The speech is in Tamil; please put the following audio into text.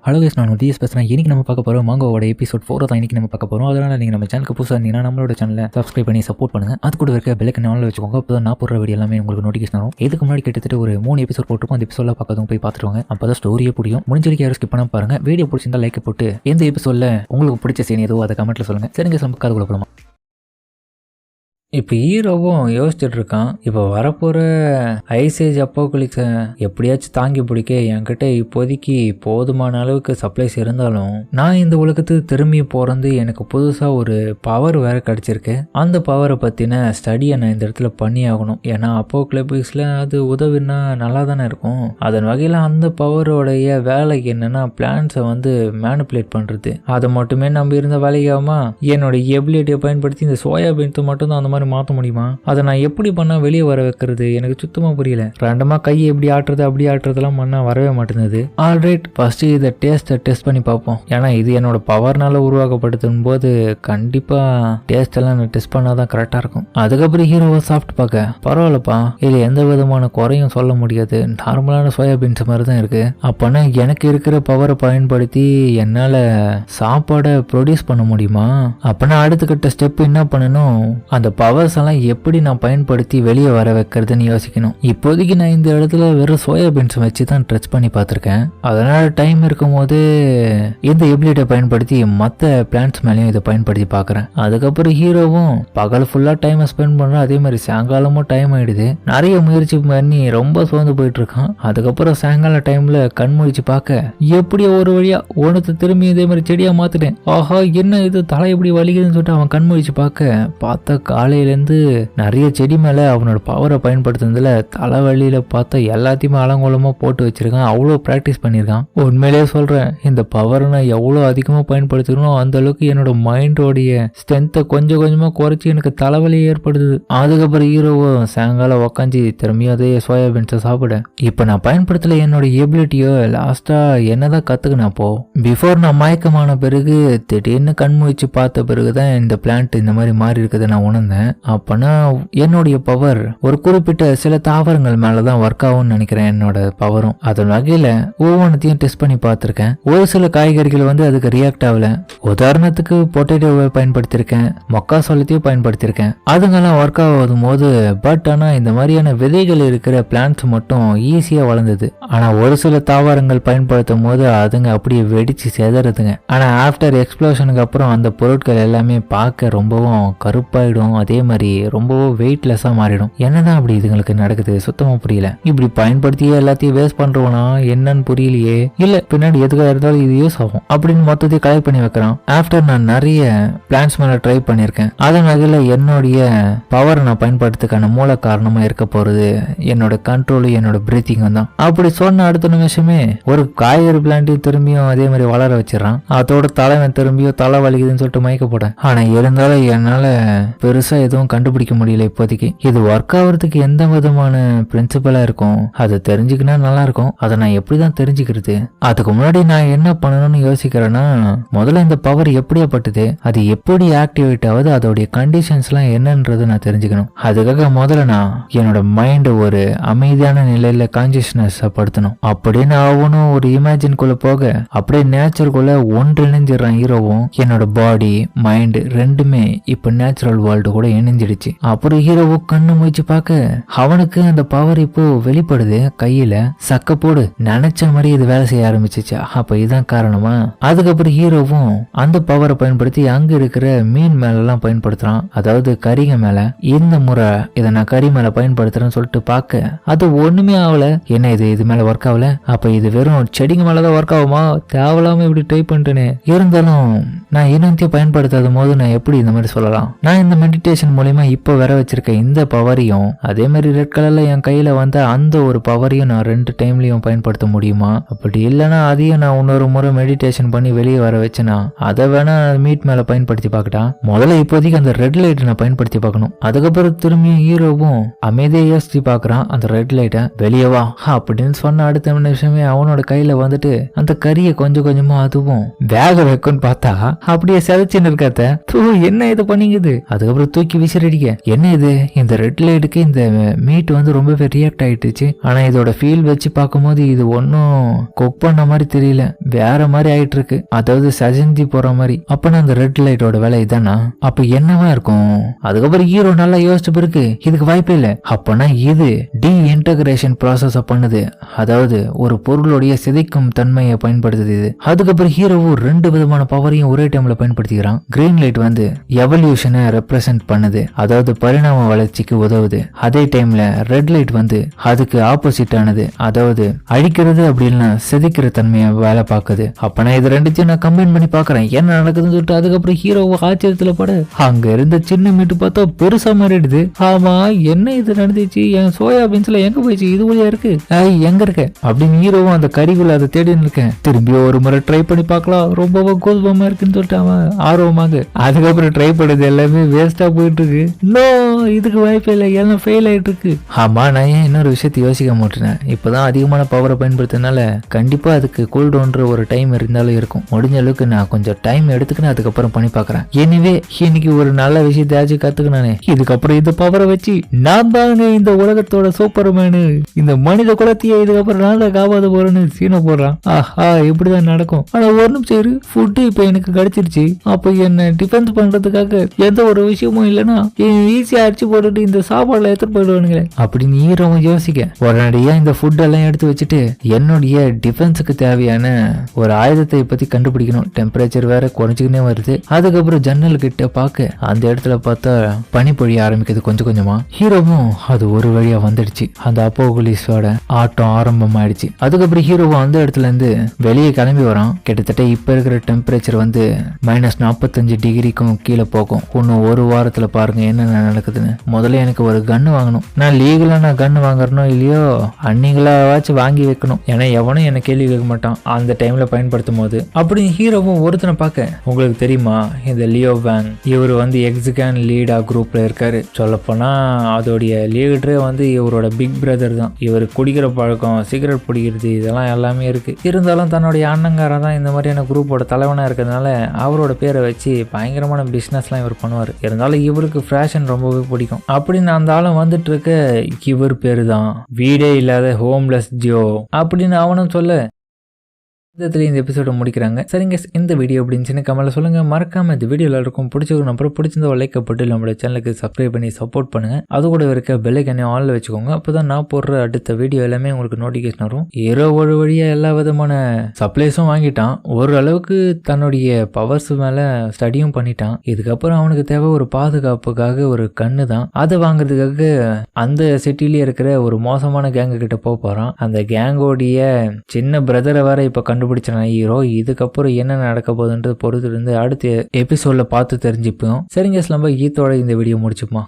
ஹலோ கைஸ், நான் டிஎஸ் பேசுகிறேன். இன்னைக்கு நம்ம பார்க்க போகிறோம் மாங்கோவோட எபிசோட் 4 தான் இன்னைக்கு நம்ம பார்க்க போகிறோம். அதனால் நீங்கள் நம்ம சேனலுக்கு புதுசாக இருந்தீங்கன்னா நம்மளோட சேனலை சப்ஸ்கிரைப் பண்ணி சப்போர்ட் பண்ணுங்கள். அது கூட இருக்க பெல்லைக்கன் ஆன்ல வச்சுக்கோங்க. அப்போ தான் நான் போடுற வீடியோ எல்லாமே உங்களுக்கு நோட்டிஃபிகேஷன் வரும். இதுக்கு முன்னாடி கிட்டத்தட்ட ஒரு 3 எபிசோட் போட்டுருப்போம். அந்த எபிசோட பார்க்கறதும் போய் பார்த்துருவாங்க. அப்போ தான் ஸ்டோரியே புரியும். முடிஞ்சிருக்க யாரும் ஸ்கிப் பண்ணாம பாருங்கள். வீடியோ பிடிச்சிருந்தா லைக் போட்டு எந்த எபிசோடில் உங்களுக்கு பிடிச்ச சீன் ஏதோ அதை கமெண்ட்டில் சொல்லுங்கள். சரிங்க, நம்ம காது போகலாமா? இப்போ ஹீரோவும் யோசிச்சுட்டு இருக்கான். இப்போ வரப்போகிற ஐசேஜ் அப்போகலிப்ஸை எப்படியாச்சும் தாங்கி பிடிக்க என்கிட்ட இப்போதைக்கு போதுமான அளவுக்கு சப்ளைஸ் இருந்தாலும் நான் இந்த உலகத்துக்கு திரும்பி பிறந்து எனக்கு புதுசாக ஒரு பவர் வேற கிடச்சிருக்கு. அந்த பவரை பற்றின ஸ்டடியை நான் இந்த இடத்துல பண்ணி ஆகணும். ஏன்னா அப்போகலிப்ஸில் அது உதவினா நல்லா தானே இருக்கும். அதன் வகையில் அந்த பவரோடைய வேலை என்னன்னா பிளான்ஸை மேனிப்புலேட் பண்ணுறது. அதை மட்டுமே நம்பி இருந்த வேலையாகுமா? என்னோட எபிலிட்டியை பயன்படுத்தி இந்த சோயாபீன்ஸை மட்டும் தான் அந்த மாற்ற முடியுமா? அதை நான் எப்படி பண்ணா வெளியே வர வைக்கிறது எனக்கு சுத்தமா புரியல. ரெண்டமா கையை எப்படி ஆட்டுறது அப்படி ஆட்டுறதெல்லாம் பண்ணா வரவே மாட்டேங்குது. ஆல்ரைட், ஃபர்ஸ்ட் இதை டெஸ்ட் பண்ணி பார்ப்போம். ஏன்னா இது என்னோட பவர்னால உருவாக்கப்படுத்தும் போது கண்டிப்பா டேஸ்ட் எல்லாம் நான் டெஸ்ட் பண்ணாதான் கரெக்டா இருக்கும். அதுக்கப்புறம் ஹீரோவை சாப்பிட்டு பார்க்க பரவாயில்லப்பா, இது எந்த விதமான குறையும் சொல்ல முடியாது. நார்மலான சோயாபீன்ஸ் மாதிரி தான் இருக்கு. அப்பனா எனக்கு இருக்கிற பவரை பயன்படுத்தி என்னால சாப்பாடை ப்ரொடியூஸ் பண்ண முடியுமா? அப்பனா அடுத்த கட்ட ஸ்டெப் என்ன பண்ணணும்? அந்த பவர்ஸ் எல்லாம் எப்படி நான் பயன்படுத்தி வெளியே வர வைக்கிறதுன்னு யோசிக்கணும். இப்போதைக்கு நான் இந்த இடத்துல வெறும் சோயாபீன்ஸ் வச்சு தான் டச் பண்ணி பார்த்துருக்கேன். அதனால டைம் இருக்கும் போது இந்த எபிலிட்டியை பயன்படுத்தி மற்ற பிளான்ஸ் மேலேயும் இதை பயன்படுத்தி பார்க்குறேன். அதுக்கப்புறம் ஹீரோவும் பகல் ஃபுல்லாக டைமை ஸ்பெண்ட் பண்ணுறோம். அதே மாதிரி சாயங்காலமும் டைம் ஆயிடுது. நிறைய முயற்சி பண்ணி ரொம்ப சோர்ந்து போயிட்டு இருக்கான். அதுக்கப்புறம் சாயங்கால டைம்ல கண் முழிச்சு பார்க்க எப்படியோ ஒரு வழியா ஒன்று திரும்பி இதே மாதிரி செடியா மாத்திட்டேன். ஆஹா, என்ன இது தலை எப்படி வலிக்குதுன்னு சொல்லிட்டு அவன் கண் முழிச்சு பார்த்தா காலையிலேருந்து நிறைய செடி மேலே அவனோட பவரை பயன்படுத்துனதுல தலைவலியில் பார்த்தா எல்லாத்தையுமே அலங்கோலமாக போட்டு வச்சிருக்கான். அவ்வளோ ப்ராக்டிஸ் பண்ணியிருக்கான். உண்மையிலேயே சொல்கிறேன், இந்த பவரை நான் எவ்வளோ அதிகமாக பயன்படுத்தணும் அந்த அளவுக்கு என்னோட மைண்டோடைய ஸ்ட்ரென்த்தை கொஞ்சம் கொஞ்சமாக குறைச்சி எனக்கு தலைவலி ஏற்படுது. அதுக்கப்புறம் ஹீரோவோ சாயங்காலம் உக்காஞ்சி திரும்பியும் அதே சோயாபீன்ஸை சாப்பிட இப்போ நான் பயன்படுத்தல என்னோட எபிலிட்டியோ லாஸ்ட்டாக என்னதான் கற்றுக்கினேன். அப்போ பிஃபோர் நான் மயக்கமான பிறகு திடீர்னு கண்முழிச்சு பார்த்த பிறகுதான் இந்த பிளான்ட் இந்த மாதிரி மாறி இருக்குதை நான் உணர்ந்தேன். அப்பனா என்னுடைய பவர் ஒரு குறிப்பிட்ட சில தாவரங்கள் மேலதான் ஒர்க் ஆகும்னு நினைக்கிறேன். என்னோட பவரும் அதன் வகையில ஒவ்வொன்றத்தையும் டெஸ்ட் பண்ணி பார்த்திருக்கேன். ஒரு சில காய்கறிகள் அதுக்கு ரியாக்ட் ஆகல. உதாரணத்துக்கு பொட்டேட்டோவை பயன்படுத்தியிருக்கேன், மொக்கா சோளத்தையும் பயன்படுத்தியிருக்கேன். அதுங்கெல்லாம் ஒர்க் ஆகும் போது பட் ஆனா இந்த மாதிரியான விதைகள் இருக்கிற பிளான்ட்ஸ் மட்டும் ஈஸியா வளர்ந்தது. ஆனா ஒரு சில தாவரங்கள் பயன்படுத்தும் போது அதுங்க அப்படியே வெடிச்சு செதறதுங்க. ஆனா ஆஃப்டர் எக்ஸ்ப்ளோஷனுக்கு அப்புறம் அந்த பொருட்கள் எல்லாமே பார்க்க ரொம்பவும் கருப்பாயிடும். அதே மாதிரி ரொம்பவும் வெயிட்லெஸ்ஸா மாறிடும். என்னதான் அப்படி இதுங்களுக்கு நடக்குது சுத்தமா புரியல. இப்படி பயன்படுத்தியே எல்லாத்தையும் வேஸ்ட் பண்றவனா என்னன்னு புரியலையே. இல்ல பின்னாடி எதுக்காக இருந்தாலும் இது யூஸ் ஆகும் அப்படின்னு மொத்தத்தையும் கலெக்ட் பண்ணி வைக்கிறான். ஆஃப்டர் நான் நிறைய பிளான்ஸ் மேல ட்ரை பண்ணியிருக்கேன். அதன் வகையில என்னுடைய பவரை நான் பயன்படுத்துக்கான மூல காரணமா இருக்க போறது என்னோட கண்ட்ரோல், என்னோட பிரீத்திங் தான். அப்படி சொன்ன அடுத்த நிமிஷமே ஒரு காய்கறி பிளான்ட்டையும் திரும்பியும் அதே மாதிரி வளர வச்சிடறான். அதோட தலைவன் திரும்பியும் தலை வலிக்குதுன்னு சொல்லிட்டு மயக்க போட. ஆனா இருந்தாலும் என்னால பெருசா எதுவும் கண்டுபிடிக்க முடியல இப்போதைக்கு. இது ஒர்க் ஆகுறதுக்கு எந்த விதமான பிரின்சிபலா இருக்கும் அது தெரிஞ்சுக்கினா நல்லா இருக்கும். அதை நான் எப்படிதான் தெரிஞ்சுக்கிறது? அதுக்கு முன்னாடி நான் என்ன பண்ணணும்னு யோசிக்கிறேன்னா, முதல்ல இந்த பவர் எப்படியாப்பட்டது, அது எப்படி ஆக்டிவேட் ஆகுது, அதோடைய கண்டிஷன்ஸ் எல்லாம் என்னன்றது நான் தெரிஞ்சுக்கணும். அதுக்காக முதல்ல நான் என்னோட மைண்ட் ஒரு அமைதியான நிலையில கான்சியஸ்னஸ் படுத்தணும். அப்படின்னு ஆகணும். ஒரு இமேஜின்குள்ள போக அப்படியே நேச்சருக்குள்ள ஒன்றிணைஞ்சிடறான் ஹீரோவும். என்னோட பாடி மைண்ட் ரெண்டுமே இப்ப நேச்சுரல் வேர்ல்டு கூட இணைஞ்சிடுச்சு. அப்புறம் ஹீரோவோ கண்ணு முயற்சி பார்க்க அவனுக்கு அந்த பவர் இப்போ வெளிப்படுது. கையில சக்க போடு நினைச்ச மாதிரி இது வேலை செய்ய ஆரம்பிச்சிச்சு. அப்ப இதுதான் காரணமா? அதுக்கப்புறம் ஹீரோவும் அந்த பவரை பயன்படுத்தி அங்க இருக்கிற மீன் மேல எல்லாம் பயன்படுத்துறான். அதாவது கறிங்க மேல. இந்த முறை இதை நான் கறி மேல பயன்படுத்துறேன்னு சொல்லிட்டு பார்க்க அது ஒண்ணுமே ஆகல. என்ன இது மேல ஒர்க் ஆகல? அப்ப இது வெறும் செடிங்க மேலதான் ஒர்க் ஆகுமா? தேவையில்லாம இப்படி ட்ரை பண்ணிட்டேனே. இருந்தாலும் நான் இன்னத்தையும் பயன்படுத்தாத போது நான் எப்படி இந்த மாதிரி சொல்லலாம்? நான் இந்த மெடிடேஷன் மூலமா இப்ப வர வச்சிருக்க இந்த பவரையும் அதே மாதிரி ரெட் கலர்ல என் கையில வந்த அந்த ஒரு பவரையும் நான் 2 டைம்லயும் பயன்படுத்த முடியுமா? அப்படி இல்லைன்னா அதையும் நான் இன்னொரு முறை மெடிடேஷன் பண்ணி வெளியே வர வச்சேன்னா அதை வேணா மீட் மேல பயன்படுத்தி பார்க்கட்டா. முதல்ல இப்போதைக்கு அந்த ரெட் லைட்டை நான் பயன்படுத்தி பார்க்கணும். அதுக்கப்புறம் திரும்பி ஹீரோவும் அமைதியை யோசிச்சு பாக்குறான். அந்த ரெட் லைட்டை வெளியே வா அப்படின்னு சொன்ன அடுத்த நிமிஷமே அவனோட கையில அந்த கறியை கொஞ்சம் கொஞ்சமா அதுவும் வேக வைக்கும்னு பார்த்தா அப்படியே செதச்சின்னு இருக்காத்த. என்ன இதை பண்ணிங்குது. அதுக்கப்புறம் தூக்கி தூக்கி விசிறடிக்க, என்ன இது, இந்த ரெட் லைட்டுக்கு இந்த மீட் வந்து ரொம்பவே ரியாக்ட் ஆயிட்டுச்சு. ஆனா இதோட ஃபீல் வச்சு பார்க்கும்போது இது ஒன்னும் குக் பண்ண மாதிரி தெரியல, வேற மாதிரி ஆயிட்டு இருக்கு, அதாவது சஜந்தி போற மாதிரி. அப்பனா அந்த ரெட் லைட்டோட வேலை இதானா? அப்ப என்னவா இருக்கும்? அதுக்கப்புறம் ஹீரோ நல்லா யோசிச்ச பிறகு இதுக்கு வாய்ப்பே இல்ல. அப்பனா இது டீஇன்டகிரேஷன் ப்ராசஸ் பண்ணுது, அதாவது ஒரு பொருளுடைய சிதைக்கும் தன்மையை பயன்படுத்துது இது. அதுக்கப்புறம் ஹீரோவும் 2 விதமான பவரையும் ஒரே டைம்ல பயன்படுத்திக்கிறான். கிரீன் லைட் வந்து எவல்யூஷனை ரெப்ரசென்ட் பண்ணுது, அதாவது பரிணாம வளர்ச்சிக்கு உதவுது. அதே டைம்ல ரெட் லைட் வந்து அதுக்கு ஆப்போசிட் ஆனது, அதாவது அழிக்கிறது அப்படின்னா சிதைக்கிற தன்மையை வேலை பார்க்குது. அப்ப நான் இது ரெண்டுத்தையும் நான் கம்பைன் பண்ணி பாக்குறேன் என்ன நடக்குதுன்னு சொல்லிட்டு. அதுக்கப்புறம் ஹீரோ ஆச்சரியத்துல பட அங்க இருந்த சின்ன மீட்டு பார்த்தா பெருசா மாறிடுது. ஆமா என்ன இது நடந்துச்சு, என் சோயா பீன்ஸ்ல எங்க போயிடுச்சு, இது வழியா இருக்கு, எங்க இருக்க அப்படின்னு ஹீரோவும் அந்த கறிக்குள்ள அதை தேடின்னு இருக்கேன். திரும்பி ஒரு முறை ட்ரை பண்ணி பார்க்கலாம், ரொம்பவும் கோல்பமா இருக்குன்னு சொல்லிட்டு அவன் ஆர்வமாக. அதுக்கப்புறம் ட்ரை பண்ணது எல்லாமே வேஸ்டா போயிட்டு இருக்கு. இதுக்கு வாய்ப்பே இல்லை, எல்லாம் ஃபெயில் ஆயிட்டு இருக்கு. ஆமா நான் ஏன் இன்னொரு விஷயத்தை யோசிக்க மாட்டேன், இப்பதான் அதிகமான பவரை பயன்படுத்தினால கண்டிப்பா அதுக்கு கூல் டவுன்ற ஒரு டைம் இருந்தாலும் இருக்கும். முடிஞ்ச அளவுக்கு நான் கொஞ்சம் டைம் எடுத்துக்கின்னு அதுக்கப்புறம் பண்ணி பாக்குறேன். எனவே இன்னைக்கு ஒரு நல்ல விஷயத்தையாச்சும் கத்துக்கினானே, இதுக்கப்புறம் இந்த பவரை வச்சு நான் தாங்க இந்த உலகத்தோட சூப்பர்மேனு, இந்த மனித குலத்தையே இதுக்கப்புறம் நான் தான் காப்பாத போறேன்னு சீனை போடுறான். ஆஹா இப்படிதான் நடக்கும். ஆனா ஒரு நிமிஷம் ஃபுட்டு இப்ப எனக்கு கிடைச்சிருச்சு, அப்ப என்ன டிஃபென்ஸ் பண்றதுக்காக எந்த ஒரு விஷயமும் இல்லைன்னா ஈஸியா அடிச்சு போட்டுட்டு இந்த சாப்பாடுல எடுத்துட்டு போயிடுவானுங்களே அப்படின்னு ஹீரோவும் யோசிக்க, உடனடியா இந்த ஃபுட் எல்லாம் எடுத்து வச்சுட்டு என்னுடைய டிஃபென்ஸுக்கு தேவையான ஒரு ஆயுதத்தை பத்தி கண்டுபிடிக்கணும். டெம்பரேச்சர் வேற குறைஞ்சுக்கினே வருது. அதுக்கப்புறம் ஜன்னல் கிட்ட பார்க்க அந்த இடத்துல பார்த்தா பனி பொழிய ஆரம்பிக்குது கொஞ்சம் கொஞ்சமா. ஹீரோவும் அது ஒரு வழியா வந்துடுச்சு. அந்த அப்போகுலிஸோட ஆட்டம் ஆரம்பமாயிடுச்சு. அதுக்கப்புறம் ஹீரோவும் அந்த இடத்துல இருந்து வெளியே கிளம்பி வரான். கிட்டத்தட்ட இப்ப இருக்கிற டெம்பரேச்சர் வந்து -45 டிகிரிக்கும் கீழே போகும். இன்னும் ஒரு வாரத்துல பாருங்க என்ன நடக்குதுன்னு. முதல்ல எனக்கு ஒரு கன்னு வாங்கணும். நான் லீகலா நான் கன்னு வாங்குறனோ இல்லையோ அன்னிங்களாச்சும் வாங்கி வைக்கணும். ஏன்னா எவனும் என்ன கேள்வி கேட்க மாட்டான் அந்த டைம்ல பயன்படுத்தும் போது. அப்படி ஹீரோவும் ஒருத்தனை பார்க்க, உங்களுக்கு தெரியுமா இந்த லியோ வேங், இவர் வந்து எக்ஸிகான் லீடா குரூப்ல இருக்காரு. சொல்ல போனா அதோடைய லீடரே வந்து இவரோட பிக் பிரதர் தான். இவர் குடிக்கிற பழக்கம், சிகரெட் பிடிக்கிறது இதெல்லாம் எல்லாமே இருக்கு. இருந்தாலும் தன்னுடைய அண்ணங்காரன் தான் இந்த மாதிரியான குரூப்போட தலைவனா இருக்கிறதுனால அவரோட பேரை வச்சு பயங்கரமான பிசினஸ்லாம் இவர் பண்ணுவார். இருந்தாலும் இவருக்கு ஃபேஷன் ரொம்பவே பிடிக்கும். அப்படின்னு அந்த ஆளும் வந்துட்டு இருக்க, இவர் பேரு தான் வீடே இல்லாத ஹோம்லெஸ் ஜோ அப்படின்னு அவனும் சொல்ல, இந்த எபிசோட முடிக்கிறாங்க. சரிங்க, இந்த வீடியோ அப்படின்னு கமெண்ட்ல சொல்லுங்க. மறக்காம இந்த வீடியோல இருக்கும் பிடிச்சிருக்கும், அப்புறம் பிடிச்சிருந்த லைக் போட்டு நம்மளோட சேனலுக்கு சப்ஸ்கிரைப் பண்ணி சப்போர்ட் பண்ணுங்க. அது கூட இருக்க பெல் ஐகானை ஆன்ல வச்சுக்கோங்க. அப்பதான் நான் போடுற அடுத்த வீடியோ எல்லாமே உங்களுக்கு நோட்டிபிகேஷன் வரும். ஹீரோ ஒரு வழியா எல்லா விதமான சப்ளைஸும் வாங்கிட்டான். ஒரு அளவுக்கு தன்னுடைய பவர்ஸ் மேல ஸ்டடியும் பண்ணிட்டான். இதுக்கப்புறம் அவனுக்கு தேவை ஒரு பாதுகாப்புக்காக ஒரு கண்ணு தான். அதை வாங்குறதுக்காக அந்த சிட்டிலேயே இருக்கிற ஒரு மோசமான கேங்கு கிட்ட போறான். அந்த கேங்கோடைய சின்ன பிரதரை வேற இப்ப கண்டுபிடிச்ச ஹீரோ. இதுக்கப்புறம் என்ன நடக்க போகுதுன்றது பொறுத்து இருந்து அடுத்த எபிசோட்ல பார்த்து தெரிஞ்சுப்போம். சரிங்க, நம்ம ஈத்தோட இந்த வீடியோ முடிச்சுப்போம்.